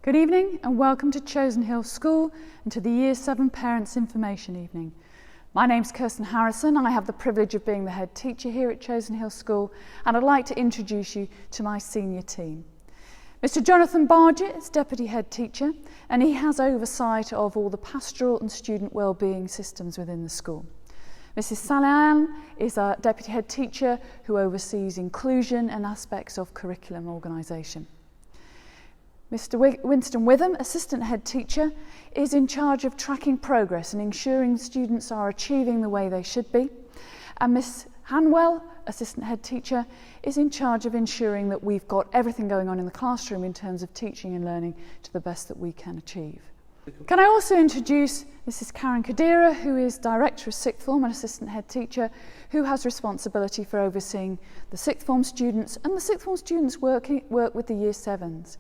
Good evening and welcome to Chosen Hill School and to the Year 7 Parents Information Evening. My name's Kirsten Harrison. I have the privilege of being the head teacher here at Chosen Hill School, and I'd like to introduce you to my senior team. Mr. Jonathan Bargett is Deputy Head Teacher, and he has oversight of all the pastoral and student wellbeing systems within the school. Mrs. Salayan is our Deputy Head Teacher who oversees inclusion and aspects of curriculum organisation. Mr. Winston Witham, Assistant Head Teacher, is in charge of tracking progress and ensuring students are achieving the way they should be. And Miss Hanwell, Assistant Head Teacher, is in charge of ensuring that we've got everything going on in the classroom in terms of teaching and learning to the best that we can achieve. Can I also introduce Mrs. Karen Kadira, who is Director of Sixth Form and Assistant Head Teacher, who has responsibility for overseeing the Sixth Form students, and the Sixth Form students work with the Year 7s.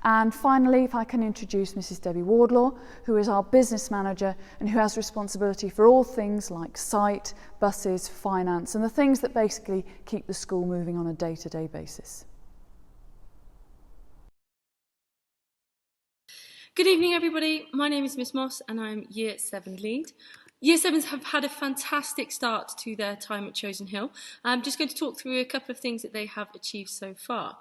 And finally, if I can introduce Mrs. Debbie Wardlaw, who is our business manager and who has responsibility for all things like site, buses, finance, and the things that basically keep the school moving on a day-to-day basis. Good evening, everybody. My name is Miss Moss and I'm Year 7 lead. Year 7s have had a fantastic start to their time at Chosen Hill. I'm just going to talk through a couple of things that they have achieved so far.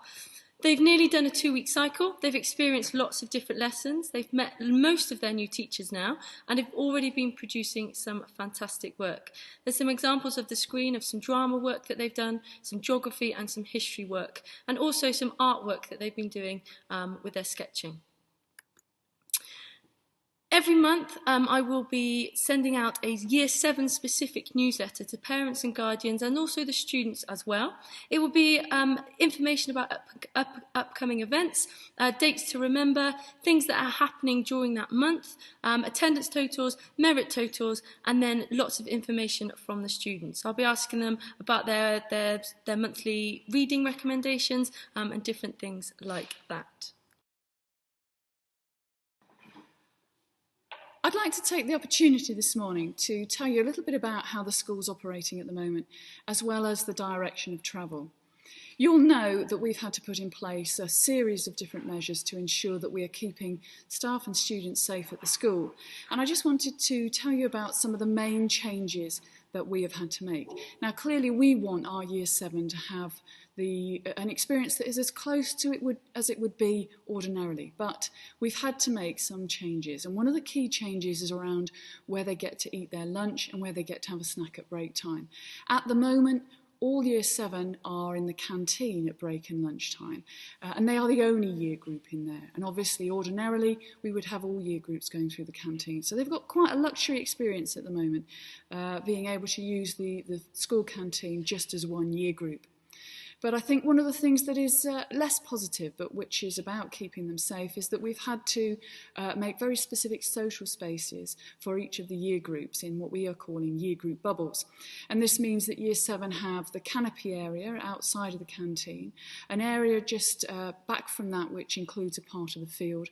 They've nearly done a 2-week cycle. They've experienced lots of different lessons. They've met most of their new teachers now, and have already been producing some fantastic work. There's some examples of the screen of some drama work that they've done, some geography and some history work, and also some artwork that they've been doing with their sketching. Every month I will be sending out a Year 7 specific newsletter to parents and guardians and also the students as well. It will be information about upcoming events, dates to remember, things that are happening during that month, attendance totals, merit totals, and then lots of information from the students. I'll be asking them about their monthly reading recommendations and different things like that. I'd like to take the opportunity this morning to tell you a little bit about how the school's operating at the moment, as well as the direction of travel. You'll know that we've had to put in place a series of different measures to ensure that we are keeping staff and students safe at the school. And I just wanted to tell you about some of the main changes that we have had to make. Now, clearly we want our Year 7 to have an experience that is as close to it as it would be ordinarily, but we've had to make some changes, and one of the key changes is around where they get to eat their lunch and where they get to have a snack at break time. At the moment, all Year 7 are in the canteen at break and lunchtime, and they are the only year group in there. And obviously, ordinarily, we would have all year groups going through the canteen. So they've got quite a luxury experience at the moment, being able to use the school canteen just as one year group. But I think one of the things that is less positive, but which is about keeping them safe, is that we've had to make very specific social spaces for each of the year groups in what we are calling year group bubbles. And this means that Year 7 have the canopy area outside of the canteen, an area just back from that which includes a part of the field,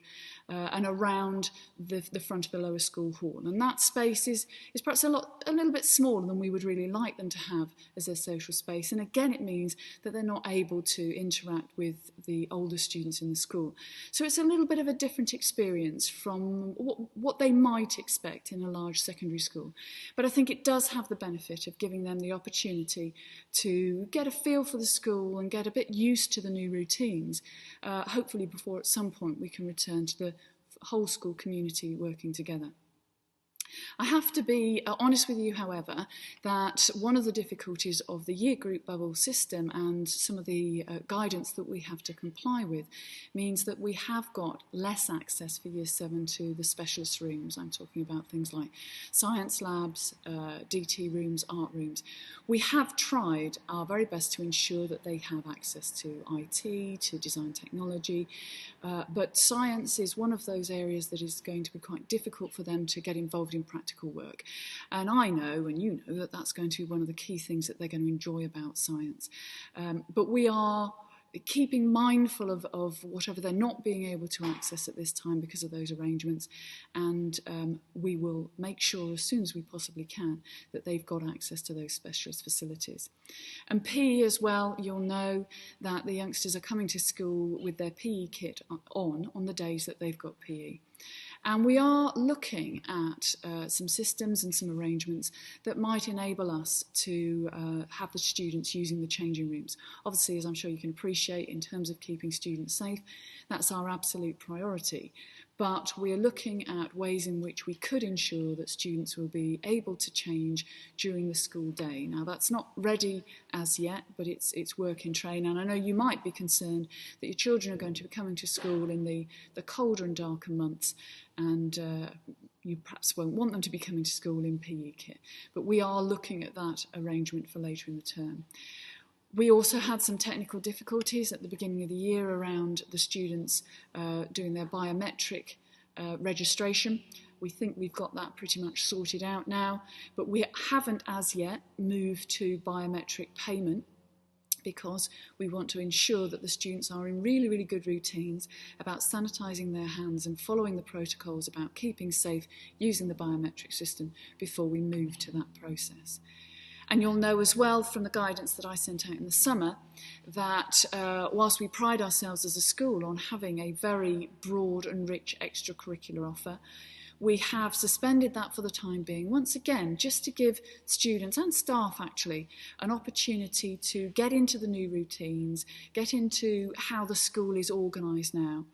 and around the front of the lower school hall. And that space is perhaps a little bit smaller than we would really like them to have as their social space. And again, it means that they're not able to interact with the older students in the school. So it's a little bit of a different experience from what they might expect in a large secondary school. But I think it does have the benefit of giving them the opportunity to get a feel for the school and get a bit used to the new routines, hopefully before at some point we can return to the whole school community working together. I have to be honest with you, however, that one of the difficulties of the year group bubble system and some of the guidance that we have to comply with means that we have got less access for Year 7 to the specialist rooms. I'm talking about things like science labs, DT rooms, art rooms. We have tried our very best to ensure that they have access to IT, to design technology, but science is one of those areas that is going to be quite difficult for them to get involved in practical work. And I know, and you know, that that's going to be one of the key things that they're going to enjoy about science. But we are keeping mindful of whatever they're not being able to access at this time because of those arrangements, and we will make sure as soon as we possibly can that they've got access to those specialist facilities. And PE as well, you'll know that the youngsters are coming to school with their PE kit on the days that they've got PE. And we are looking at some systems and some arrangements that might enable us to have the students using the changing rooms. Obviously, as I'm sure you can appreciate, in terms of keeping students safe, that's our absolute priority. But we're looking at ways in which we could ensure that students will be able to change during the school day. Now, that's not ready as yet, but it's work in train. And I know you might be concerned that your children are going to be coming to school in the colder and darker months, and you perhaps won't want them to be coming to school in PE kit. But we are looking at that arrangement for later in the term. We also had some technical difficulties at the beginning of the year around the students doing their biometric registration. We think we've got that pretty much sorted out now, but we haven't as yet moved to biometric payment, because we want to ensure that the students are in really, really good routines about sanitising their hands and following the protocols about keeping safe using the biometric system before we move to that process. And you'll know as well from the guidance that I sent out in the summer that whilst we pride ourselves as a school on having a very broad and rich extracurricular offer, we have suspended that for the time being, once again, just to give students and staff actually an opportunity to get into the new routines, get into how the school is organised now,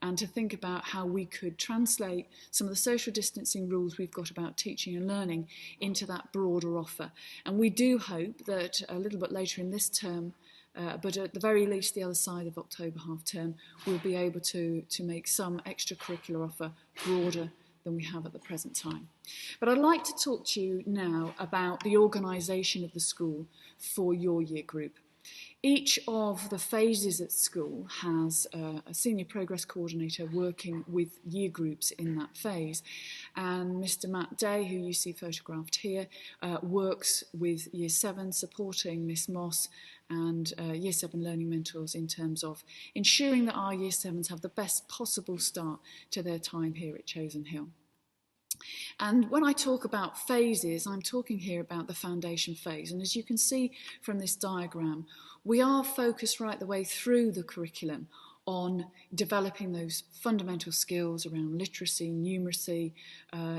and to think about how we could translate some of the social distancing rules we've got about teaching and learning into that broader offer. And we do hope that a little bit later in this term, but at the very least the other side of October half term, we'll be able to make some extracurricular offer broader than we have at the present time. But I'd like to talk to you now about the organisation of the school for your year group. Each of the phases at school has a senior progress coordinator working with year groups in that phase, and Mr. Matt Day, who you see photographed here, works with Year 7, supporting Miss Moss and Year 7 learning mentors in terms of ensuring that our Year 7s have the best possible start to their time here at Chosen Hill. And when I talk about phases, I'm talking here about the foundation phase. And as you can see from this diagram, we are focused right the way through the curriculum on developing those fundamental skills around literacy, numeracy,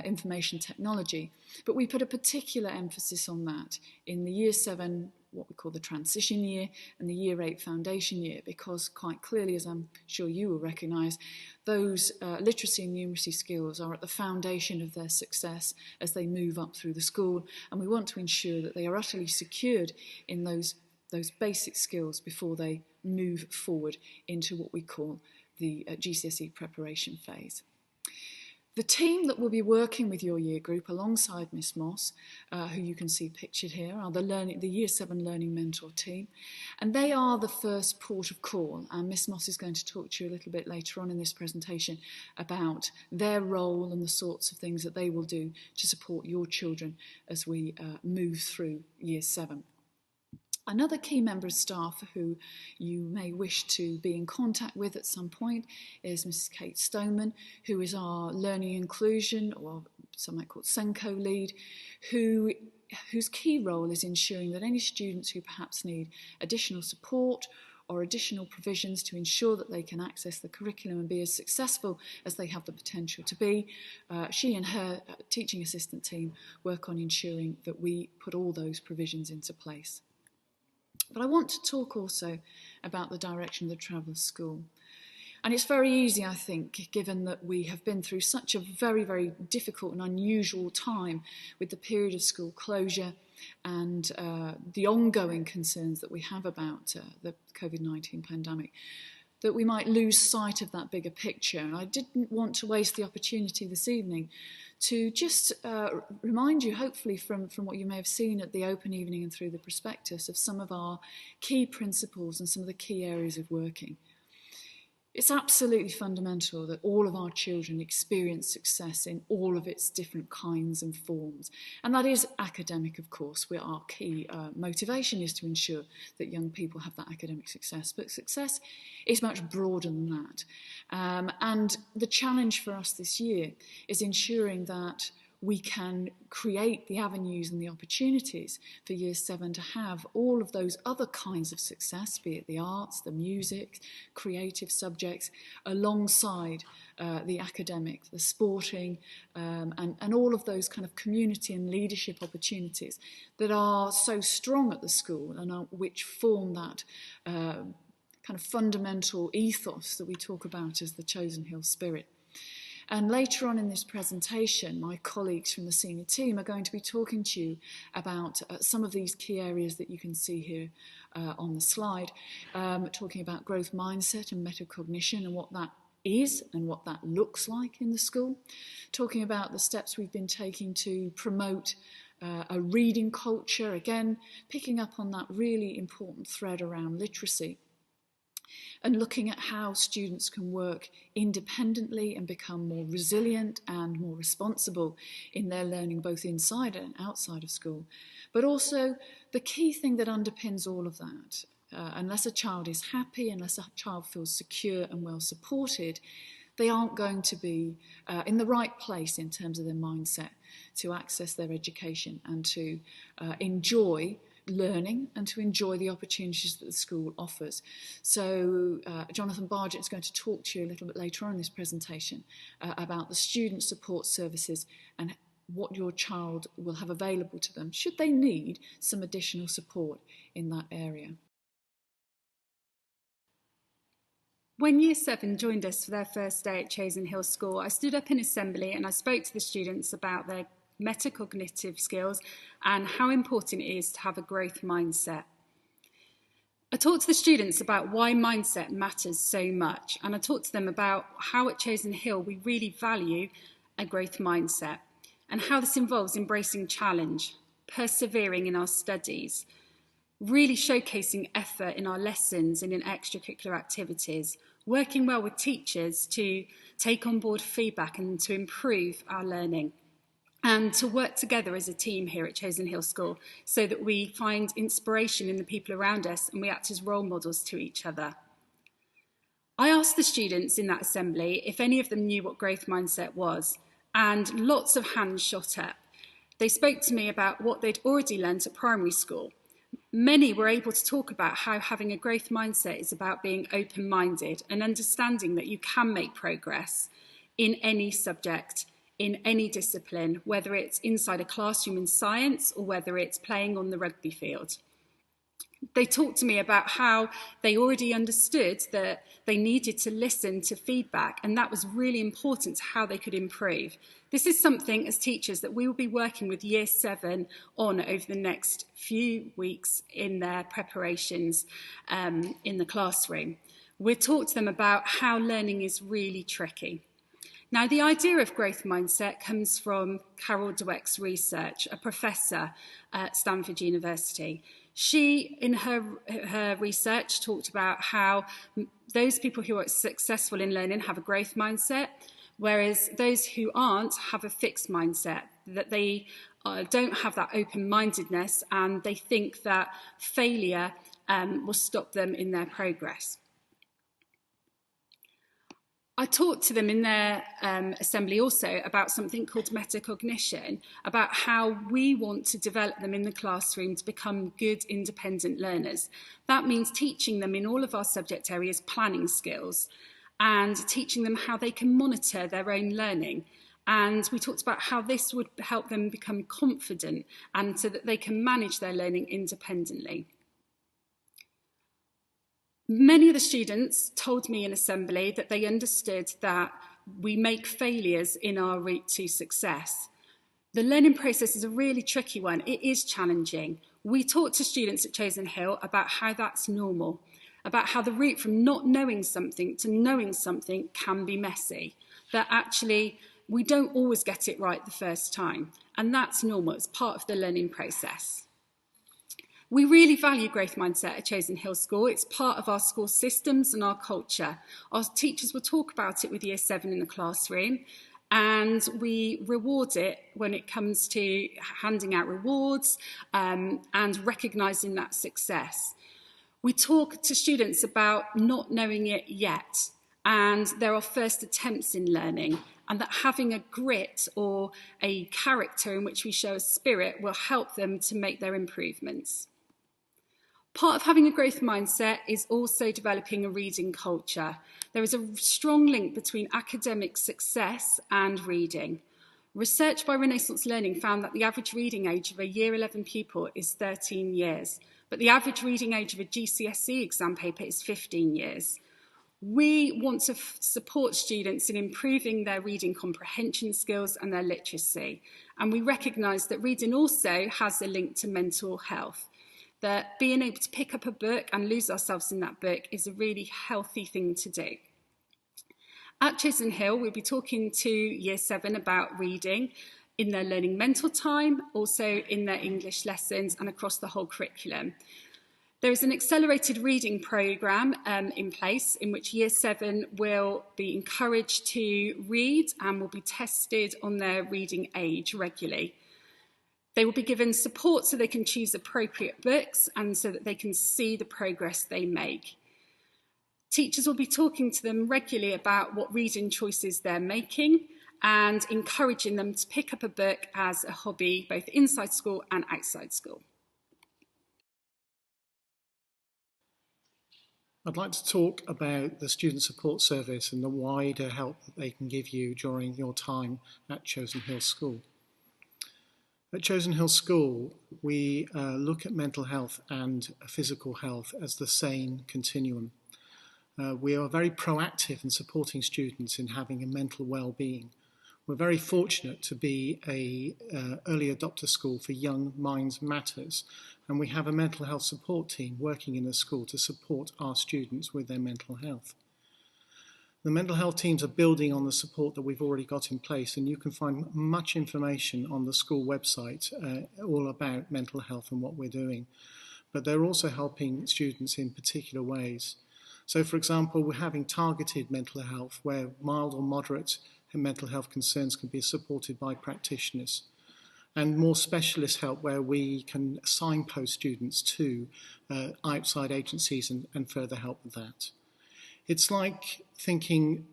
information technology. But we put a particular emphasis on that in the Year 7, what we call the transition year, and the Year 8 foundation year, because quite clearly, as I'm sure you will recognise, those literacy and numeracy skills are at the foundation of their success as they move up through the school, and we want to ensure that they are utterly secured in those basic skills before they move forward into what we call the GCSE preparation phase. The team that will be working with your year group alongside Miss Moss, who you can see pictured here, are the Year 7 Learning Mentor team, and they are the first port of call, and Miss Moss is going to talk to you a little bit later on in this presentation about their role and the sorts of things that they will do to support your children as we move through Year 7. Another key member of staff who you may wish to be in contact with at some point is Mrs. Kate Stoneman, who is our Learning Inclusion, or some might call it SENCO lead, whose key role is ensuring that any students who perhaps need additional support or additional provisions to ensure that they can access the curriculum and be as successful as they have the potential to be, she and her teaching assistant team work on ensuring that we put all those provisions into place. But I want to talk also about the direction of the Traveller School. And it's very easy, I think, given that we have been through such a very, very difficult and unusual time with the period of school closure and the ongoing concerns that we have about the COVID-19 pandemic, that we might lose sight of that bigger picture. And I didn't want to waste the opportunity this evening to just remind you, hopefully from what you may have seen at the open evening and through the prospectus, of some of our key principles and some of the key areas of working. It's absolutely fundamental that all of our children experience success in all of its different kinds and forms. And that is academic, of course, where our key motivation is to ensure that young people have that academic success. But success is much broader than that. And the challenge for us this year is ensuring that we can create the avenues and the opportunities for Year 7 to have all of those other kinds of success, be it the arts, the music, creative subjects, alongside the academic, the sporting, and all of those kind of community and leadership opportunities that are so strong at the school and which form that kind of fundamental ethos that we talk about as the Chosen Hill spirit. And later on in this presentation, my colleagues from the senior team are going to be talking to you about some of these key areas that you can see here on the slide, talking about growth mindset and metacognition and what that is and what that looks like in the school, talking about the steps we've been taking to promote a reading culture, again, picking up on that really important thread around literacy, and looking at how students can work independently and become more resilient and more responsible in their learning, both inside and outside of school. But also the key thing that underpins all of that, unless a child is happy, unless a child feels secure and well supported, they aren't going to be in the right place in terms of their mindset to access their education and to enjoy learning and to enjoy the opportunities that the school offers. So Jonathan Bargett is going to talk to you a little bit later on in this presentation about the student support services and what your child will have available to them should they need some additional support in that area. When Year 7 joined us for their first day at Chosen Hill School, I stood up in assembly and I spoke to the students about their metacognitive skills and how important it is to have a growth mindset. I talked to the students about why mindset matters so much, and I talked to them about how at Chosen Hill we really value a growth mindset and how this involves embracing challenge, persevering in our studies, really showcasing effort in our lessons and in extracurricular activities, working well with teachers to take on board feedback and to improve our learning, and to work together as a team here at Chosen Hill School so that we find inspiration in the people around us and we act as role models to each other. I asked the students in that assembly if any of them knew what growth mindset was, and lots of hands shot up. They spoke to me about what they'd already learnt at primary school. Many were able to talk about how having a growth mindset is about being open-minded and understanding that you can make progress in any subject, in any discipline, whether it's inside a classroom in science or whether it's playing on the rugby field. They talked to me about how they already understood that they needed to listen to feedback, and that was really important to how they could improve. This is something as teachers that we will be working with Year 7 on over the next few weeks in their preparations in the classroom. We'll talk to them about how learning is really tricky. Now, the idea of growth mindset comes from Carol Dweck's research, a professor at Stanford University. She, in her research, talked about how those people who are successful in learning have a growth mindset, whereas those who aren't have a fixed mindset, that they don't have that open-mindedness and they think that failure will stop them in their progress. I talked to them in their assembly also about something called metacognition, about how we want to develop them in the classroom to become good independent learners. That means teaching them in all of our subject areas planning skills and teaching them how they can monitor their own learning. And we talked about how this would help them become confident and so that they can manage their learning independently. Many of the students told me in assembly that they understood that we make failures in our route to success. The learning process is a really tricky one. It is challenging. We talked to students at Chosen Hill about how that's normal, about how the route from not knowing something to knowing something can be messy, that actually we don't always get it right the first time, and that's normal. It's part of the learning process. We really value growth mindset at Chosen Hill School. It's part of our school systems and our culture. Our teachers will talk about it with Year 7 in the classroom, and we reward it when it comes to handing out rewards and recognising that success. We talk to students about not knowing it yet, and there are first attempts in learning, and that having a grit or a character in which we show a spirit will help them to make their improvements. Part of having a growth mindset is also developing a reading culture. There is a strong link between academic success and reading. Research by Renaissance Learning found that the average reading age of a Year 11 pupil is 13 years, but the average reading age of a GCSE exam paper is 15 years. We want to support students in improving their reading comprehension skills and their literacy, and we recognise that reading also has a link to mental health. That being able to pick up a book and lose ourselves in that book is a really healthy thing to do. At Chosen Hill, we'll be talking to Year 7 about reading in their learning mental time, also in their English lessons and across the whole curriculum. There is an accelerated reading programme in place in which Year 7 will be encouraged to read and will be tested on their reading age regularly. They will be given support so they can choose appropriate books and so that they can see the progress they make. Teachers will be talking to them regularly about what reading choices they're making and encouraging them to pick up a book as a hobby, both inside school and outside school. I'd like to talk about the Student Support Service and the wider help that they can give you during your time at Chosen Hill School. At Chosen Hill School, we look at mental health and physical health as the same continuum. We are very proactive in supporting students in having a mental well-being. We're very fortunate to be an early adopter school for Young Minds Matters, and we have a mental health support team working in the school to support our students with their mental health. The mental health teams are building on the support that we've already got in place, and you can find much information on the school website all about mental health and what we're doing. But they're also helping students in particular ways. So, for example, we're having targeted mental health where mild or moderate mental health concerns can be supported by practitioners, and more specialist help where we can signpost students to outside agencies and further help with that. It's like thinking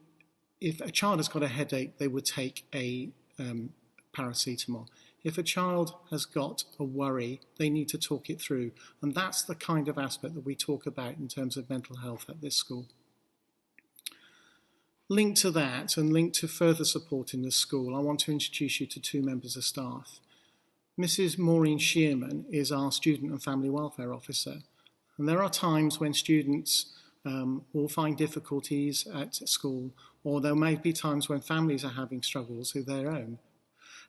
if a child has got a headache, they would take a paracetamol. If a child has got a worry, they need to talk it through. And that's the kind of aspect that we talk about in terms of mental health at this school. Linked to that and linked to further support in the school, I want to introduce you to two members of staff. Mrs. Maureen Shearman is our Student and Family Welfare Officer. And there are times when students will find difficulties at school, or there may be times when families are having struggles of their own.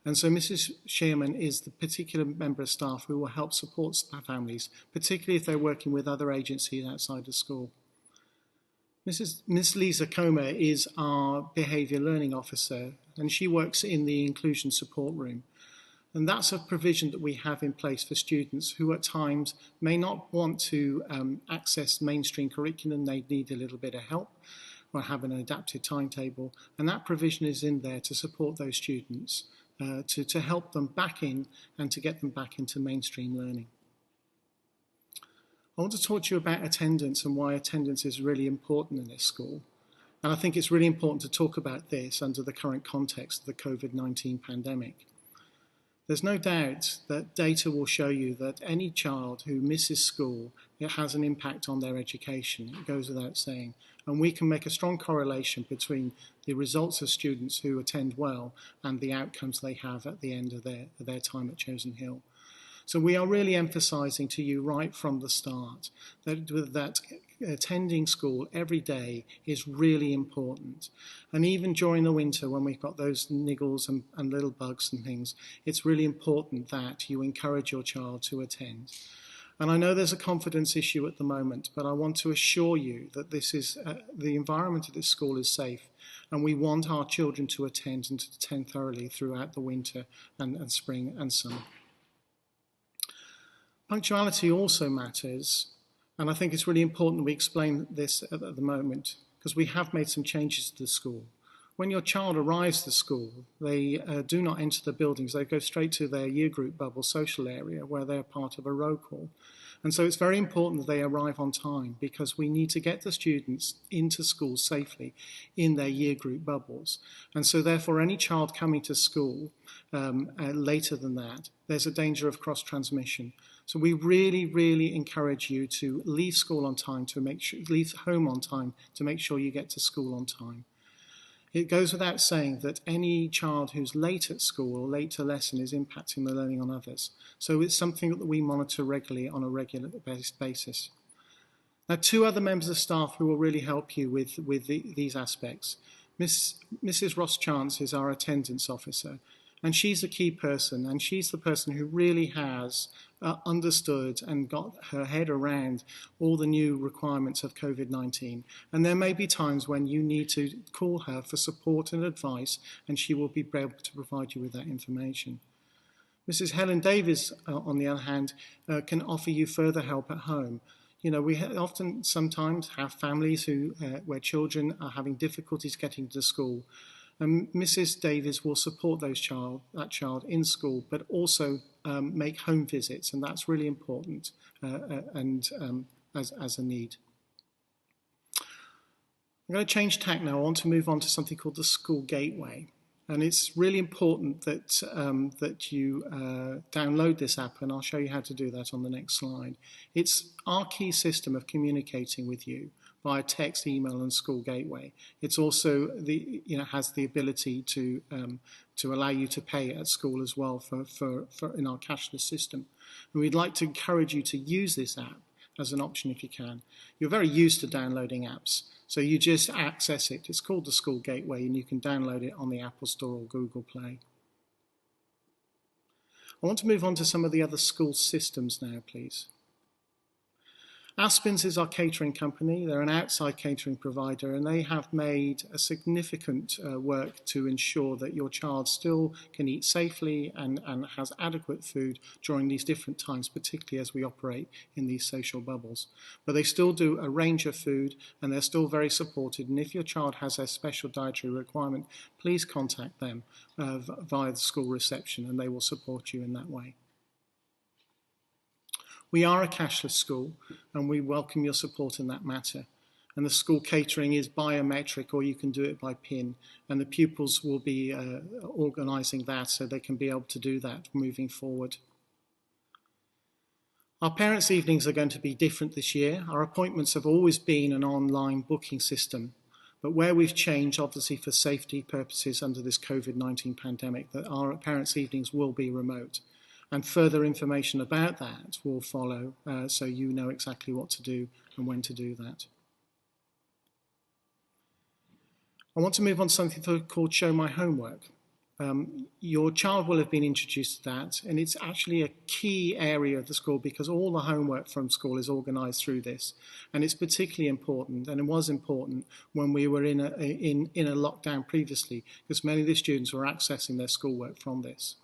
And so Mrs. Shearman is the particular member of staff who will help support families, particularly if they're working with other agencies outside of school. Miss Lisa Comer is our Behaviour Learning Officer, and she works in the Inclusion Support Room. And that's a provision that we have in place for students who at times may not want to access mainstream curriculum. They need a little bit of help or have an adapted timetable. And that provision is in there to support those students, to help them back in and to get them back into mainstream learning. I want to talk to you about attendance and why attendance is really important in this school. And I think it's really important to talk about this under the current context of the COVID-19 pandemic. There's no doubt that data will show you that any child who misses school, it has an impact on their education. It goes without saying. And we can make a strong correlation between the results of students who attend well and the outcomes they have at the end of their time at Chosen Hill. So we are really emphasising to you right from the start that attending school every day is really important. And even during the winter when we've got those niggles and little bugs and things, it's really important that you encourage your child to attend. And I know there's a confidence issue at the moment, but I want to assure you that this is the environment at this school is safe, and we want our children to attend and to attend thoroughly throughout the winter and spring and summer. Punctuality also matters, and I think it's really important we explain this at the moment, because we have made some changes to the school. When your child arrives to school, they do not enter the buildings. They go straight to their year group bubble social area where they're part of a roll call. And so it's very important that they arrive on time, because we need to get the students into school safely in their year group bubbles. And so therefore any child coming to school later than that, there's a danger of cross-transmission. So we really, really encourage you to leave school on time, to make sure, leave home on time, to make sure you get to school on time. It goes without saying that any child who's late at school or late to lesson is impacting the learning on others. So it's something that we monitor regularly on a regular basis. Now, two other members of staff who will really help you with these aspects. Mrs. Ross Chance is our attendance officer, and she's a key person, and she's the person who really has understood and got her head around all the new requirements of COVID-19. And there may be times when you need to call her for support and advice, and she will be able to provide you with that information. Mrs. Helen Davies, on the other hand, can offer you further help at home. You know, we often sometimes have families where children are having difficulties getting to school. And Mrs. Davies will support that child in school, but also make home visits, and that's really important as a need. I'm going to change tack now. I want to move on to something called the School Gateway. And it's really important that you download this app, and I'll show you how to do that on the next slide. It's our key system of communicating with you via text, email, and School Gateway. It's also has the ability to allow you to pay at school as well for in our cashless system. And we'd like to encourage you to use this app as an option if you can. You're very used to downloading apps, so you just access it. It's called the School Gateway, and you can download it on the Apple Store or Google Play. I want to move on to some of the other school systems now, please. Aspins is our catering company. They're an outside catering provider, and they have made a significant work to ensure that your child still can eat safely and has adequate food during these different times, particularly as we operate in these social bubbles. But they still do a range of food, and they're still very supported. And if your child has a special dietary requirement, please contact them via the school reception, and they will support you in that way. We are a cashless school, and we welcome your support in that matter. And the school catering is biometric, or you can do it by PIN, and the pupils will be organising that so they can be able to do that moving forward. Our parents' evenings are going to be different this year. Our appointments have always been an online booking system, but where we've changed, obviously for safety purposes under this COVID-19 pandemic, that our parents' evenings will be remote. And further information about that will follow, so you know exactly what to do and when to do that. I want to move on to something called Show My Homework. Your child will have been introduced to that, and it's actually a key area of the school because all the homework from school is organised through this. And it's particularly important, and it was important when we were in a lockdown previously, because many of the students were accessing their schoolwork from this.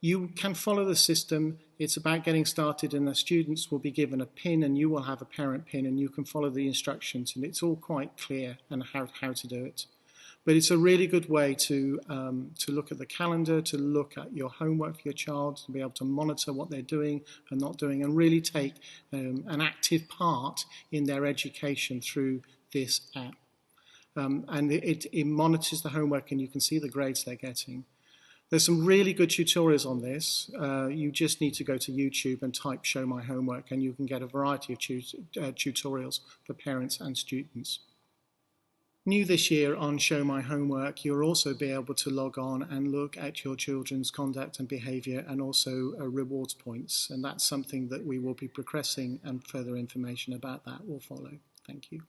You can follow the system. It's about getting started, and the students will be given a PIN, and you will have a parent PIN, and you can follow the instructions, and it's all quite clear and how to do it. But it's a really good way to look at the calendar, to look at your homework for your child, to be able to monitor what they're doing and not doing, and really take an active part in their education through this app. And it monitors the homework, and you can see the grades they're getting. There's some really good tutorials on this. You just need to go to YouTube and type Show My Homework, and you can get a variety of tutorials for parents and students. New this year on Show My Homework, you'll also be able to log on and look at your children's conduct and behaviour, and also rewards points. And that's something that we will be progressing, and further information about that will follow. Thank you.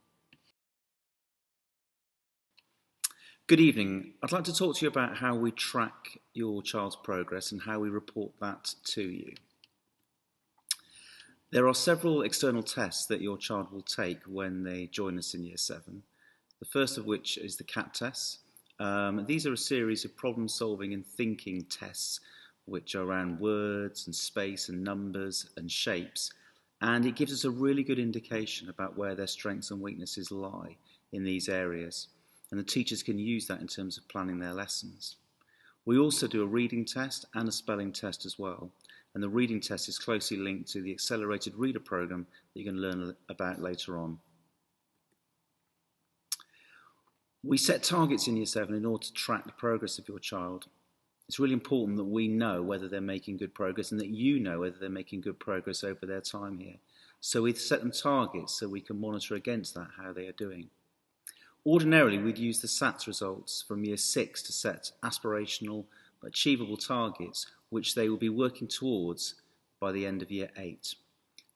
Good evening. I'd like to talk to you about how we track your child's progress and how we report that to you. There are several external tests that your child will take when they join us in Year 7. The first of which is the CAT tests. These are a series of problem-solving and thinking tests which are around words and space and numbers and shapes, and it gives us a really good indication about where their strengths and weaknesses lie in these areas, and the teachers can use that in terms of planning their lessons. We also do a reading test and a spelling test as well, and the reading test is closely linked to the Accelerated Reader programme that you can learn about later on. We set targets in Year 7 in order to track the progress of your child. It's really important that we know whether they're making good progress and that you know whether they're making good progress over their time here. So we set them targets so we can monitor against that how they are doing. Ordinarily, we'd use the SATs results from Year 6 to set aspirational but achievable targets which they will be working towards by the end of Year 8.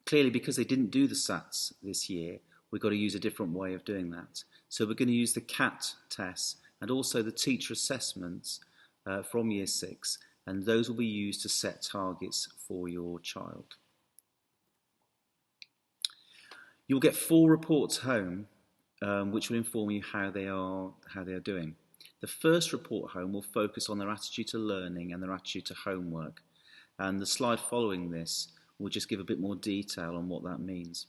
Clearly, because they didn't do the SATs this year, we've got to use a different way of doing that. So we're going to use the CAT tests and also the teacher assessments from Year 6, and those will be used to set targets for your child. You'll get 4 reports home which will inform you how they are doing. The first report home will focus on their attitude to learning and their attitude to homework, and the slide following this will just give a bit more detail on what that means.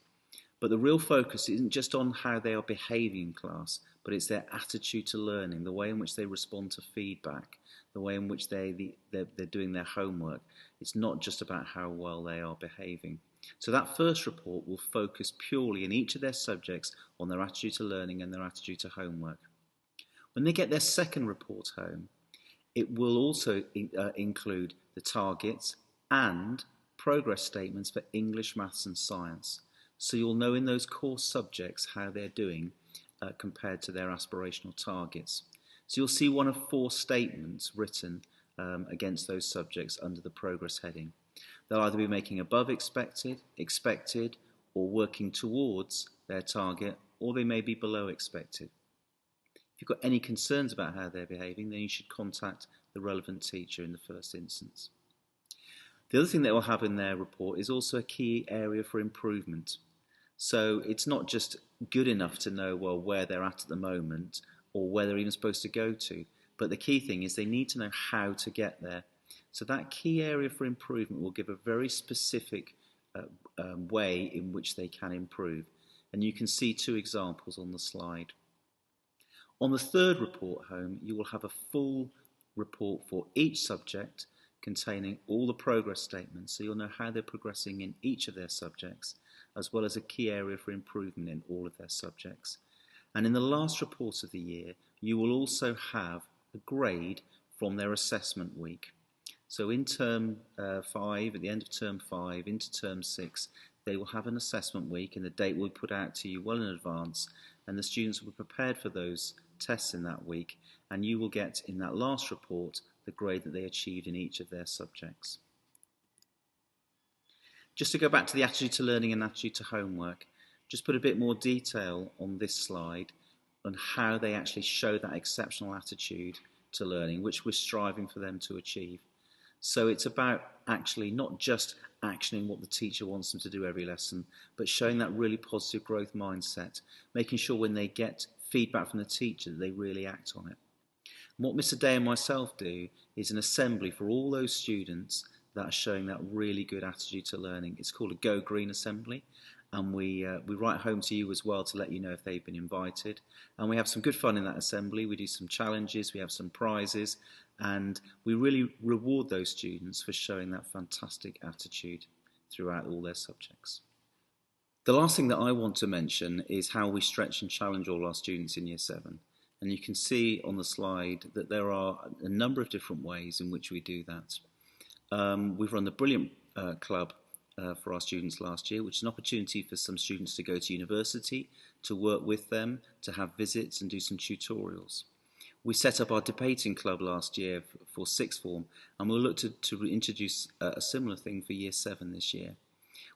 But the real focus isn't just on how they are behaving in class, but it's their attitude to learning, the way in which they respond to feedback, the way in which they're doing their homework. It's not just about how well they are behaving. So that first report will focus purely in each of their subjects on their attitude to learning and their attitude to homework. When they get their second report home, it will also include the targets and progress statements for English, Maths and Science. So you'll know in those core subjects how they're doing compared to their aspirational targets. So you'll see one of 4 statements written against those subjects under the progress heading. They'll either be making above expected, or working towards their target, or they may be below expected. If you've got any concerns about how they're behaving, then you should contact the relevant teacher in the first instance. The other thing that we'll have in their report is also a key area for improvement. So it's not just good enough to know, well, where they're at the moment or where they're even supposed to go to, but the key thing is they need to know how to get there. So that key area for improvement will give a very specific way in which they can improve. And you can see 2 examples on the slide. On the third report home, you will have a full report for each subject containing all the progress statements, so you'll know how they're progressing in each of their subjects, as well as a key area for improvement in all of their subjects. And in the last report of the year, you will also have a grade from their assessment week. So in term 5, at the end of term 5, into term 6, they will have an assessment week, and the date will be put out to you well in advance, and the students will be prepared for those tests in that week, and you will get in that last report the grade that they achieved in each of their subjects. Just to go back to the attitude to learning and attitude to homework, just put a bit more detail on this slide on how they actually show that exceptional attitude to learning, which we're striving for them to achieve. So it's about actually not just actioning what the teacher wants them to do every lesson, but showing that really positive growth mindset, making sure when they get feedback from the teacher that they really act on it. And what Mr. Day and myself do is an assembly for all those students that are showing that really good attitude to learning. It's called a Go Green assembly, and we write home to you as well to let you know if they've been invited. And we have some good fun in that assembly. We do some challenges, we have some prizes, and we really reward those students for showing that fantastic attitude throughout all their subjects. The last thing that I want to mention is how we stretch and challenge all our students in Year 7. And you can see on the slide that there are a number of different ways in which we do that. We've run the Brilliant Club for our students last year, which is an opportunity for some students to go to university, to work with them, to have visits and do some tutorials. We set up our Debating Club last year for Sixth Form, and we'll look to introduce a similar thing for Year 7 this year.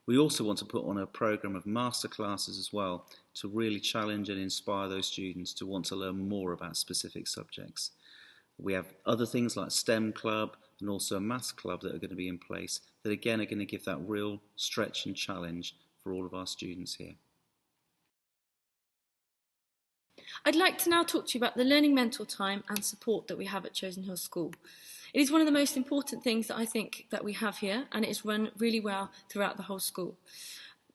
We also want to put on a programme of masterclasses as well to really challenge and inspire those students to want to learn more about specific subjects. We have other things like STEM Club and also a Maths Club that are going to be in place that again are going to give that real stretch and challenge for all of our students here. I'd like to now talk to you about the learning mentor time and support that we have at Chosen Hill School. It is one of the most important things that I think that we have here, and it is run really well throughout the whole school.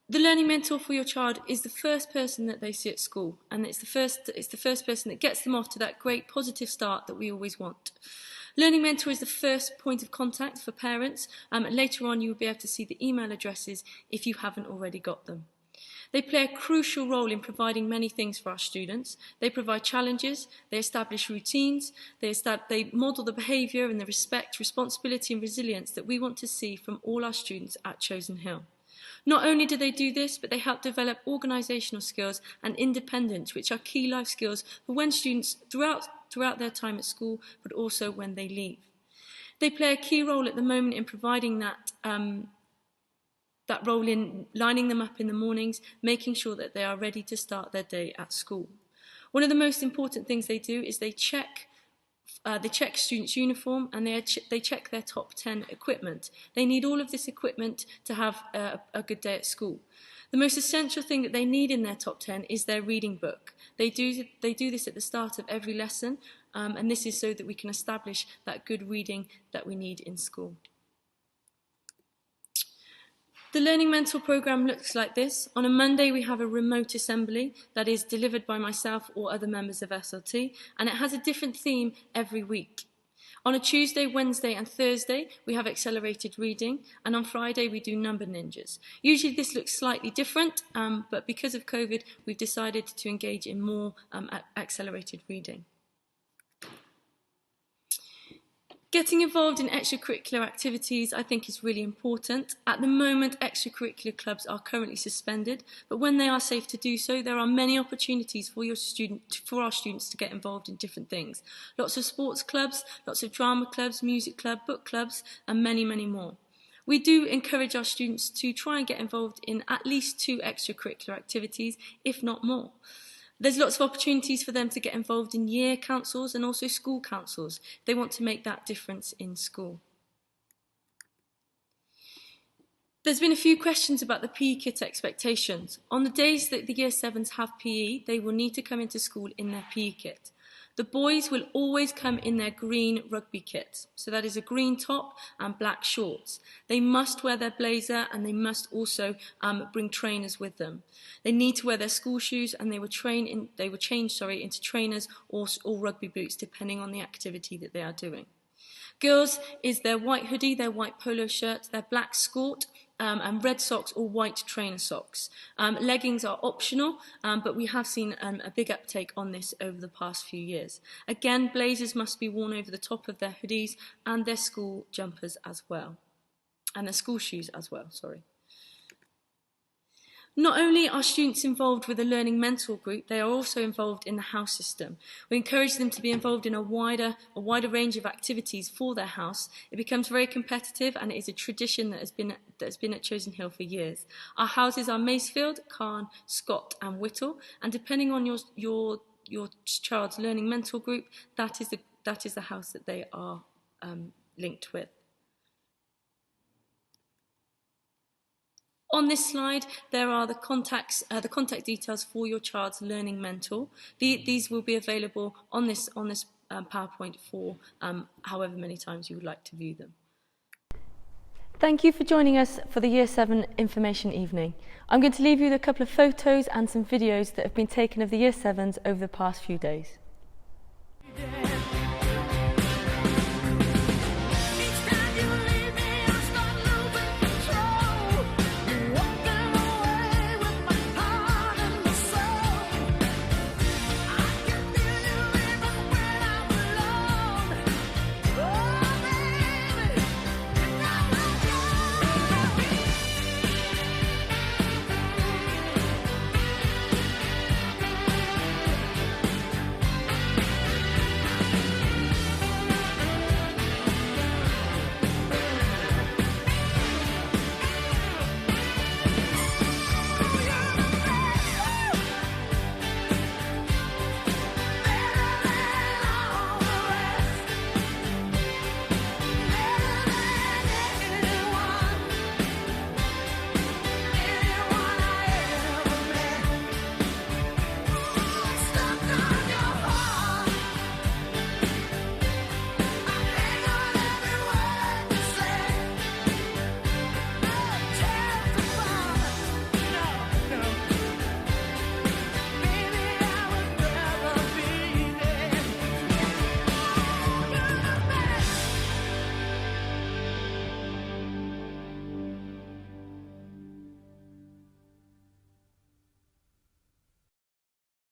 The learning mentor for your child is the first person that they see at school, and it's the first person that gets them off to that great positive start that we always want. Learning mentor is the first point of contact for parents, and later on you will be able to see the email addresses if you haven't already got them. They play a crucial role in providing many things for our students. They provide challenges, they establish routines, they model the behaviour and the respect, responsibility and resilience that we want to see from all our students at Chosen Hill. Not only do they do this, but they help develop organisational skills and independence, which are key life skills for when students throughout their time at school, but also when they leave. They play a key role at the moment in providing that role in lining them up in the mornings, making sure that they are ready to start their day at school. One of the most important things they do is they check students' uniform, and they check their top 10 equipment. They need all of this equipment to have a good day at school. The most essential thing that they need in their top 10 is their reading book. They do this at the start of every lesson, and this is so that we can establish that good reading that we need in school. The Learning Mentor programme looks like this. On a Monday, we have a remote assembly that is delivered by myself or other members of SLT, and it has a different theme every week. On a Tuesday, Wednesday and Thursday, we have accelerated reading, and on Friday, we do number ninjas. Usually this looks slightly different, but because of COVID, we've decided to engage in more accelerated reading. Getting involved in extracurricular activities, I think, is really important. At the moment, extracurricular clubs are currently suspended, but when they are safe to do so, there are many opportunities for our students to get involved in different things. Lots of sports clubs, lots of drama clubs, music club, book clubs, and many, many more. We do encourage our students to try and get involved in at least 2 extracurricular activities, if not more. There's lots of opportunities for them to get involved in year councils and also school councils. They want to make that difference in school. There's been a few questions about the PE kit expectations. On the days that the Year 7s have PE, they will need to come into school in their PE kit. The boys will always come in their green rugby kit. So that is a green top and black shorts. They must wear their blazer, and they must also bring trainers with them. They need to wear their school shoes, and they were changed into trainers or rugby boots, depending on the activity that they are doing. Girls is their white hoodie, their white polo shirt, their black skort, and red socks or white trainer socks. Leggings are optional, but we have seen a big uptake on this over the past few years. Again, blazers must be worn over the top of their hoodies and their school jumpers as well, and their school shoes as well, sorry. Not only are students involved with the Learning Mentor group, they are also involved in the house system. We encourage them to be involved in a wider range of activities for their house. It becomes very competitive, and it is a tradition that has been at Chosen Hill for years. Our houses are Macefield, Carn, Scott and Whittle, and depending on your child's Learning Mentor group, that is the house that they are linked with. On this slide, there are the contact details for your child's Learning Mentor. These will be available on this PowerPoint for however many times you would like to view them. Thank you for joining us for the Year 7 Information Evening. I'm going to leave you with a couple of photos and some videos that have been taken of the Year 7s over the past few days.